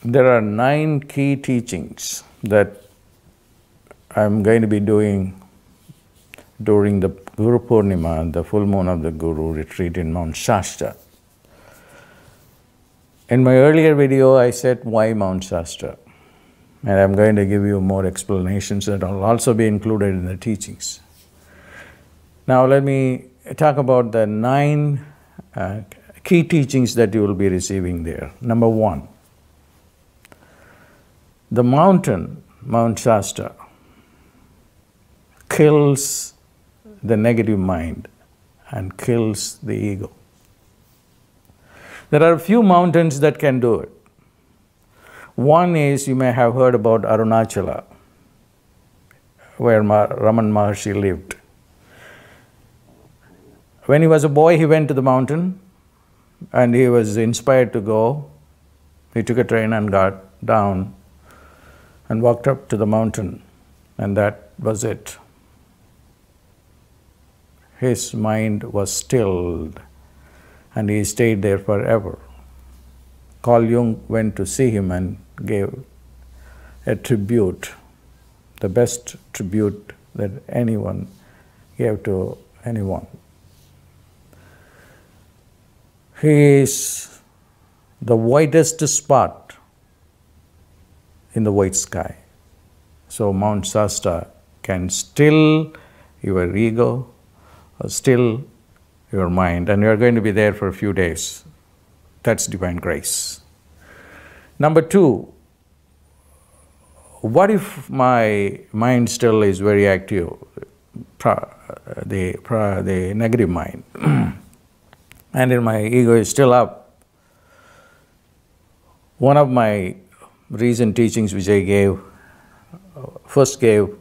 There are 9 key teachings that I'm going to be doing during the Guru Purnima, the full moon of the Guru retreat in Mount Shasta. In my earlier video, I said why Mount Shasta, and I'm going to give you more explanations that will also be included in the teachings. Now let me talk about the 9 key teachings that you will be receiving there. Number 1, the mountain, Mount Shasta, kills the negative mind and kills the ego. There are a few mountains that can do it. One is, you may have heard about Arunachala, where Raman Maharshi lived. When he was a boy, he went to the mountain and he was inspired to go. He took a train and got down and walked up to the mountain, and that was it. His mind was stilled and he stayed there forever. Carl Jung went to see him and gave a tribute, the best tribute that anyone gave to anyone. He is the whitest spot in the white sky. So Mount Shasta can still your ego, still your mind, and you are going to be there for a few days. That's divine grace. Number 2, what if my mind still is very active, the negative mind, and my ego is still up? One of my recent teachings which I first gave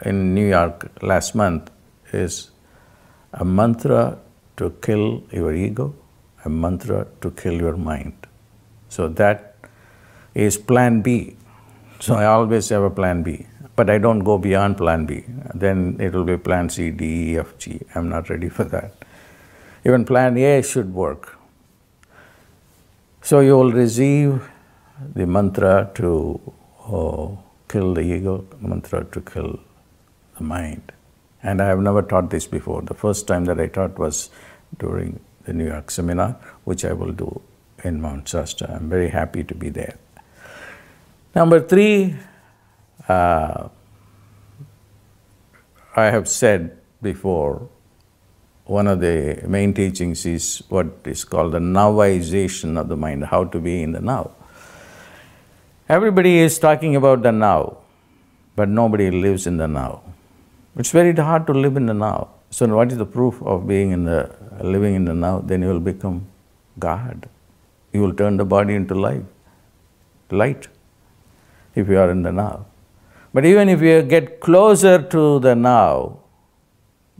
in New York last month is a mantra to kill your ego, a mantra to kill your mind. So that is plan B. So I always have a plan B, but I don't go beyond plan B. Then it will be plan C, D, E, F, G. I'm not ready for that. Even plan A should work. So you will receive the mantra to kill the ego, mantra to kill the mind. And I have never taught this before. The first time that I taught was during the New York seminar, which I will do in Mount Shasta. I'm very happy to be there. Number 3, I have said before, one of the main teachings is what is called the Nowization of the mind, how to be in the now. Everybody is talking about the now, but nobody lives in the now. It's very hard to live in the now. So what is the proof of living in the now? Then you will become God. You will turn the body into light, if you are in the now. But even if you get closer to the now,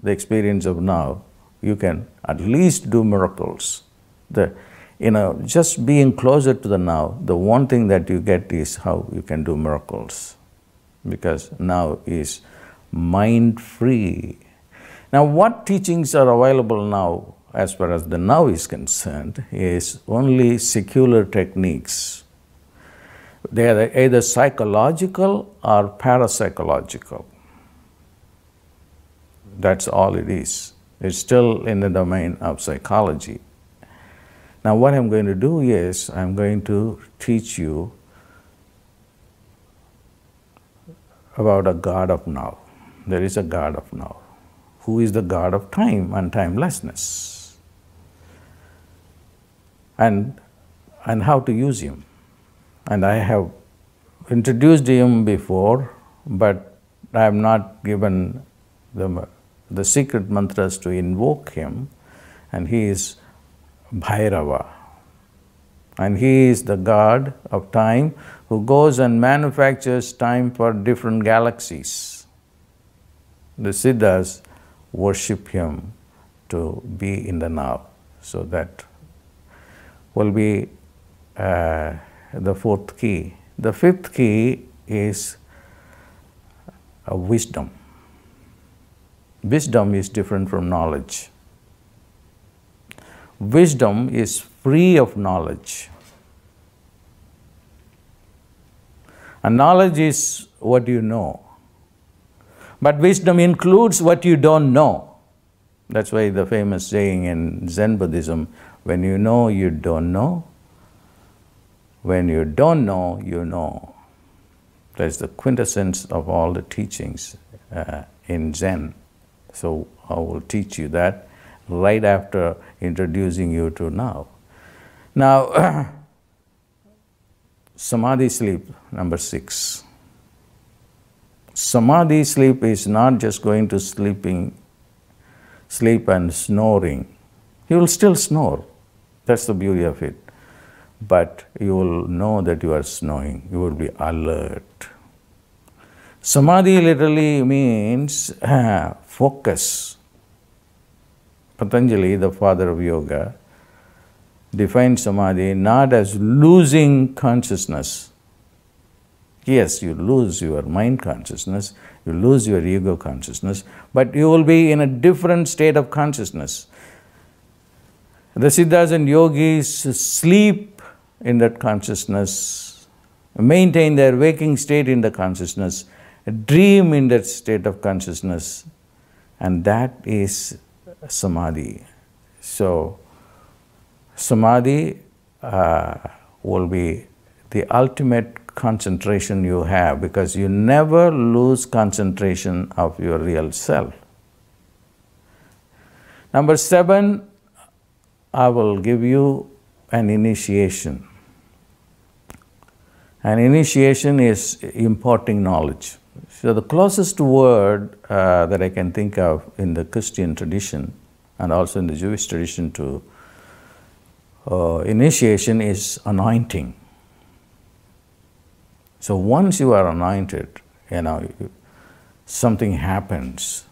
the experience of now, you can at least do miracles. Just being closer to the now, the one thing that you get is how you can do miracles, because now is mind-free. Now, what teachings are available now, as far as the now is concerned, is only secular techniques. They are either psychological or parapsychological. That's all it is. It's still in the domain of psychology. Now, what I'm going to do is, I'm going to teach you about a God of now. There is a God of now, who is the God of time and timelessness, and how to use Him. And I have introduced Him before, but I have not given the secret mantras to invoke Him, and He is Bhairava. And He is the God of time who goes and manufactures time for different galaxies. The Siddhas worship Him to be in the now. So that will be the 4th key. The 5th key is wisdom. Wisdom is different from knowledge. Wisdom is free of knowledge. And knowledge is what you know. But wisdom includes what you don't know. That's why the famous saying in Zen Buddhism, when you know, you don't know. When you don't know, you know. That's the quintessence of all the teachings in Zen. So I will teach you that right after introducing you to now. Now, Samadhi sleep, number 6. Samadhi sleep is not just going to sleep and snoring. You will still snore. That's the beauty of it. But you will know that you are snoring. You will be alert. Samadhi literally means focus. Patanjali, the father of yoga, defined Samadhi not as losing consciousness. Yes, you lose your mind consciousness, you lose your ego consciousness, but you will be in a different state of consciousness. The Siddhas and Yogis sleep in that consciousness, maintain their waking state in the consciousness, dream in that state of consciousness, and that is Samadhi. So, Samadhi will be the ultimate concentration you have, because you never lose concentration of your real self. Number 7, I will give you an initiation. An initiation is imparting knowledge. So the closest word that I can think of in the Christian tradition and also in the Jewish tradition to initiation is anointing. So once you are anointed, something happens.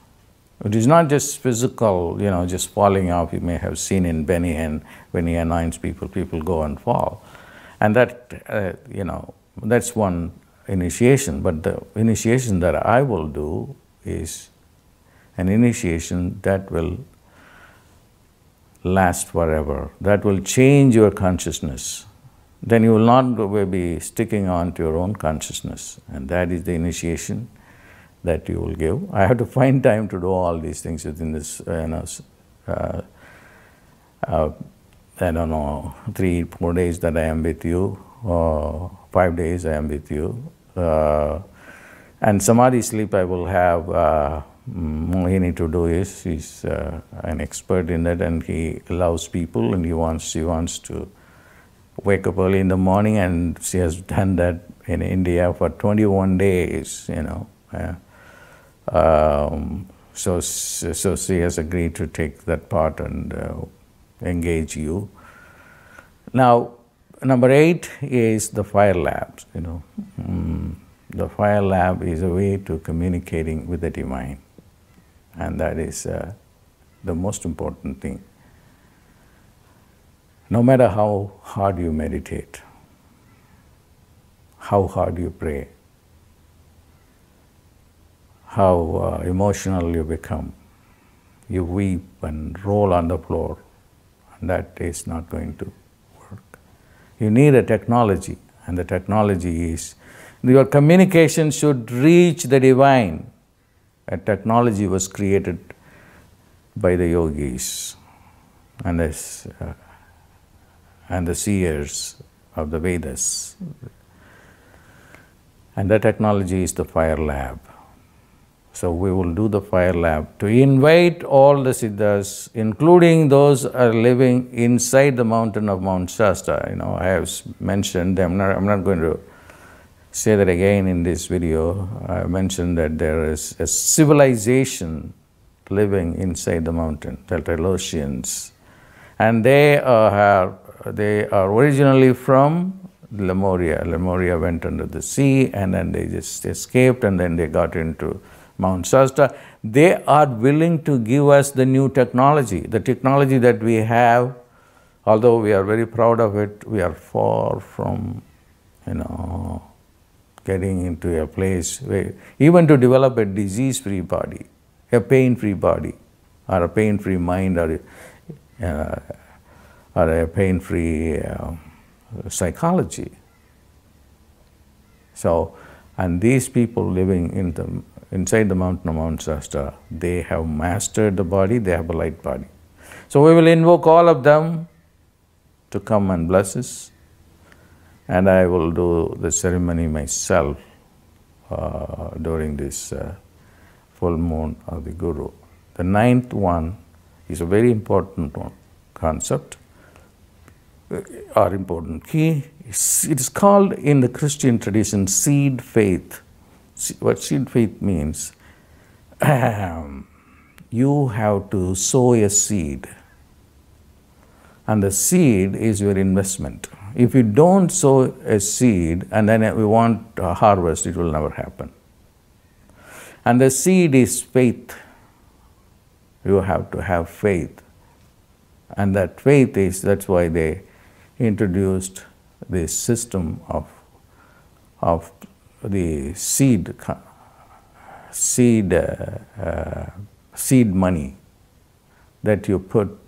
It is not just physical, just falling off. You may have seen in Benny Hinn, when he anoints people, people go and fall. And that, that's one initiation. But the initiation that I will do is an initiation that will last forever, that will change your consciousness. Then you will not be sticking on to your own consciousness. And that is the initiation that you will give. I have to find time to do all these things within this, I don't know, 3-4 days that I am with you, 5 days I am with you. And Samadhi sleep I will have, all he need to do is, he's an expert in that, and he loves people, and she wants to wake up early in the morning, and she has done that in India for 21 days, So she has agreed to take that part and engage you. Now, number 8 is the fire labs, The fire lab is a way to communicating with the divine, and that is the most important thing. No matter how hard you meditate, how hard you pray, how emotional you become, you weep and roll on the floor, and that is not going to work. You need a technology, and the technology is your communication should reach the divine. A technology was created by the yogis and the seers of the Vedas. And the technology is the fire lab. So we will do the fire lab to invite all the Siddhas, including those who are living inside the mountain of Mount Shasta. I have mentioned them. I'm not going to say that again in this video. I mentioned that there is a civilization living inside the mountain, the Telosians. And they are originally from Lemuria. Lemuria went under the sea, and then they just escaped, and then they got into Mount Shasta. They are willing to give us the new technology. The technology that we have, although we are very proud of it, we are far from, getting into a place where, even to develop a disease-free body, a pain-free body, or a pain-free mind, or a pain-free psychology. So, and these people living inside the mountain of Mount Shasta, they have mastered the body, they have a light body. So we will invoke all of them to come and bless us, and I will do the ceremony myself during this full moon of the Guru. The ninth one is a very important concept or important key. It is called in the Christian tradition seed faith. What seed faith means, you have to sow a seed, and the seed is your investment. If you don't sow a seed and then we want a harvest, it will never happen. And the seed is faith. You have to have faith. And that faith is, that's why they introduced this system of the seed money that you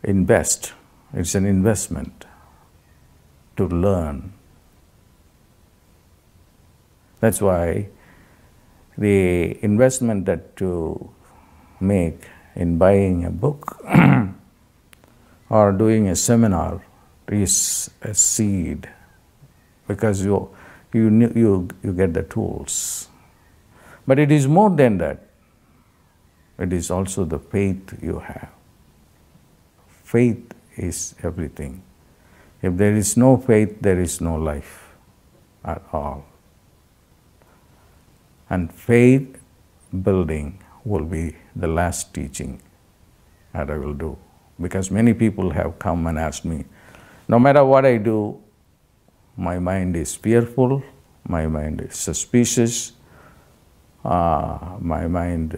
invest. It's an investment to learn. That's why the investment that you make in buying a book or doing a seminar is a seed, because you get the tools. But it is more than that. It is also the faith you have. Faith is everything. If there is no faith, there is no life at all. And faith building will be the last teaching that I will do. Because many people have come and asked me, no matter what I do, my mind is fearful, my mind is suspicious, my mind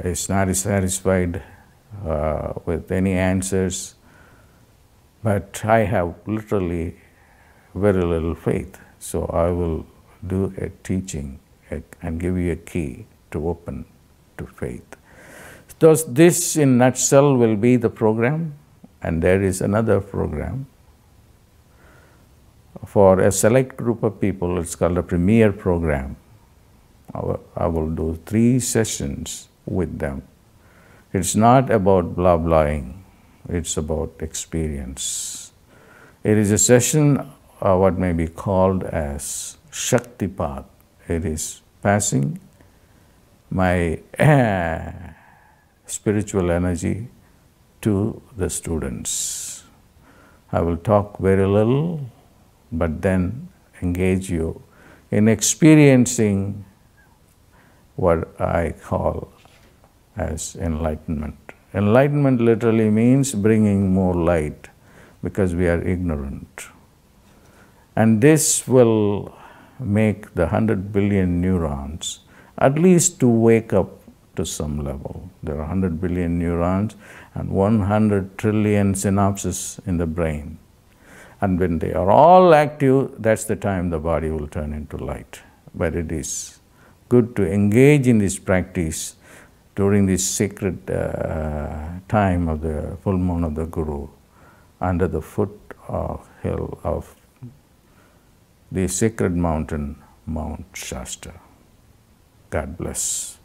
is not satisfied with any answers, but I have literally very little faith. So I will do a teaching and give you a key to open to faith. Thus, this in nutshell will be the program, and there is another program for a select group of people. It's called a premier program. I will do 3 sessions with them. It's not about blah blahing, it's about experience. It is a session what may be called as Shakti Path. It is passing my spiritual energy to the students. I will talk very little, but then engage you in experiencing what I call as enlightenment. Enlightenment literally means bringing more light, because we are ignorant. And this will make the 100 billion neurons at least to wake up to some level. There are 100 billion neurons and 100 trillion synapses in the brain. And when they are all active, that's the time the body will turn into light. But it is good to engage in this practice during this sacred time of the full moon of the Guru, under the foot of hill of the sacred mountain, Mount Shasta. God bless.